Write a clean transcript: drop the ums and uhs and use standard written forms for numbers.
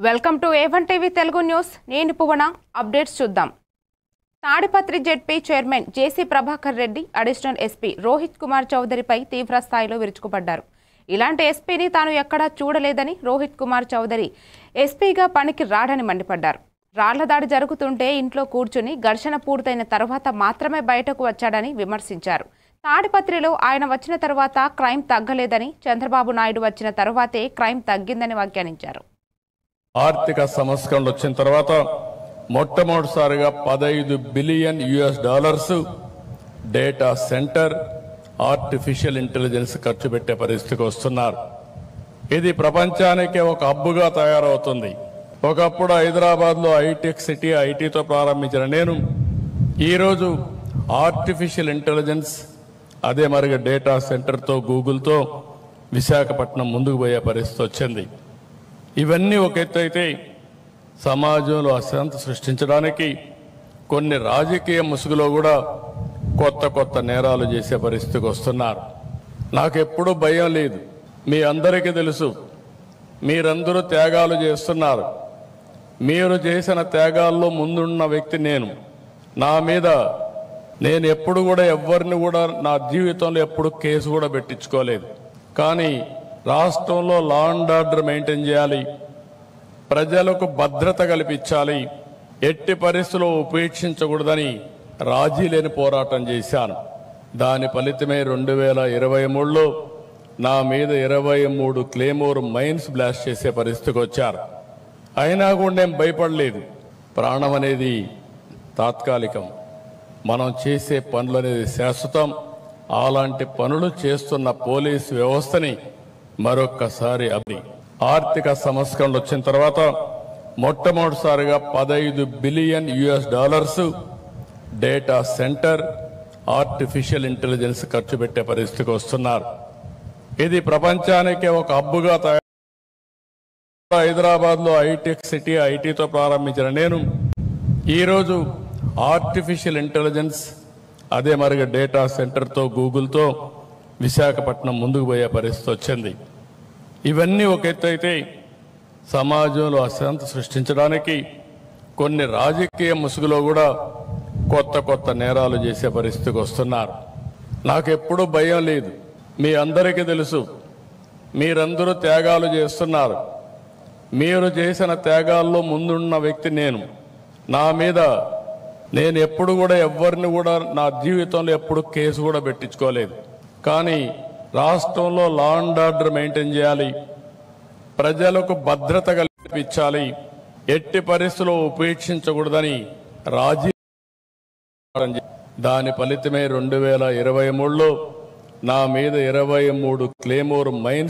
Welcome to A1 TV Telugu news. నేను పువన. Updates చూద్దాం. Tadipatri ZP chairman జేసీ Prabhakar Reddy additional SP Rohit Kumar చౌదరిపై తీవ్ర స్థాయిలో విరుచుకుపడ్డారు. ఇలాంటి ఎస్పీని తాను ఎక్కడా చూడలేదని రోహిత్ కుమార్ చౌదరి ఎస్పీగా పనికి రాడని మండిపడ్డారు. రాళ్ల దాడి జరుగుతుంటే ఇంట్లో కూర్చుని ఘర్షణ పూర్తయిన తర్వాత మాత్రమే బయటకు వచ్చాడని విమర్శించారు. తాడిపత్రిలో ఆయన వచ్చిన తర్వాత క్రైమ్ తగ్గలేదని, చంద్రబాబు నాయుడు వచ్చిన తర్వాతే క్రైమ్ తగ్గిందని వ్యాఖ్యానించారు. ఆర్థిక సంస్కరణలు వచ్చిన తర్వాత మొట్టమొదటిసారిగా $15 billion data centre, artificial intelligence ఖర్చు పెట్టే పరిస్థితికి వస్తున్నారు. ఇది ప్రపంచానికే ఒక హబ్బుగా తయారవుతుంది. ఒకప్పుడు హైదరాబాద్లో హైటెక్ సిటీ, ఐటీతో ప్రారంభించిన నేను ఈరోజు ఆర్టిఫిషియల్ ఇంటెలిజెన్స్, అదే మరిగా డేటా సెంటర్తో, గూగుల్తో విశాఖపట్నం ముందుకు పోయే పరిస్థితి వచ్చింది. ఇవన్నీ ఒక ఎత్తు అయితే, సమాజంలో అశాంతి సృష్టించడానికి కొన్ని రాజకీయ ముసుగులో కూడా కొత్త కొత్త నేరాలు చేసే పరిస్థితికి వస్తున్నారు. నాకెప్పుడూ భయం లేదు. మీ అందరికీ తెలుసు, మీరందరూ త్యాగాలు చేస్తున్నారు. మీరు చేసిన త్యాగాల్లో ముందున్న వ్యక్తి నేను. నా మీద నేను ఎప్పుడు కూడా ఎవరిని కూడా నా జీవితంలో ఎప్పుడు కేసు కూడా పెట్టించుకోలేదు. కానీ రాష్ట్రంలో లా అండ్ ఆర్డర్ మెయింటైన్ చేయాలి, ప్రజలకు భద్రత కల్పించాలి, ఎట్టి పరిస్థితుల్లో ఉపేక్షించకూడదని రాజీ లేని పోరాటం చేశాను. దాని ఫలితమే 2023లో నా మీద 23 క్లేమోర్ మైన్స్ బ్లాస్ట్ చేసే పరిస్థితికి వచ్చారు. అయినా కూడా నేను భయపడలేదు. ప్రాణం అనేది తాత్కాలికం, మనం చేసే పనులు అనేది శాశ్వతం. అలాంటి పనులు చేస్తున్న పోలీసు వ్యవస్థని మరొక్కసారి ఆర్థిక సంస్కరణలు వచ్చిన తర్వాత మొట్టమొదటిసారిగా $15 billion data centre, artificial intelligence ఖర్చు పెట్టే పరిస్థితికి వస్తున్నారు. ఇది ప్రపంచానికే ఒక హబ్బుగా తయారు. హైదరాబాద్లో హైటెక్ సిటీ, ఐటీతో ప్రారంభించిన నేను ఈరోజు ఆర్టిఫిషియల్ ఇంటెలిజెన్స్, అదే మరిగా డేటా సెంటర్తో, గూగుల్తో విశాఖపట్నం ముందుకు పోయే పరిస్థితి వచ్చింది. ఇవన్నీ ఒక ఎత్తు అయితే, సమాజంలో అశాంతి సృష్టించడానికి కొన్ని రాజకీయ ముసుగులో కూడా కొత్త కొత్త నేరాలు చేసే పరిస్థితికి వస్తున్నారు. నాకెప్పుడూ భయం లేదు. మీ అందరికీ తెలుసు, మీరందరూ త్యాగాలు చేస్తున్నారు. మీరు చేసిన త్యాగాల్లో ముందున్న వ్యక్తి నేను. నా మీద నేను ఎప్పుడు కూడా ఎవరిని కూడా నా జీవితంలో ఎప్పుడు కేసు కూడా పెట్టించుకోలేదు. కానీ రాష్ట్రంలో లా అండ్ ఆర్డర్ మెయింటైన్ చేయాలి, ప్రజలకు భద్రత కల్పించాలి, ఎట్టి పరిస్థితుల్లో ఉపేక్షించకూడదని రాజీ. దాని ఫలితమే 2023లో నా మీద 23 క్లేమోర్ మైన్స్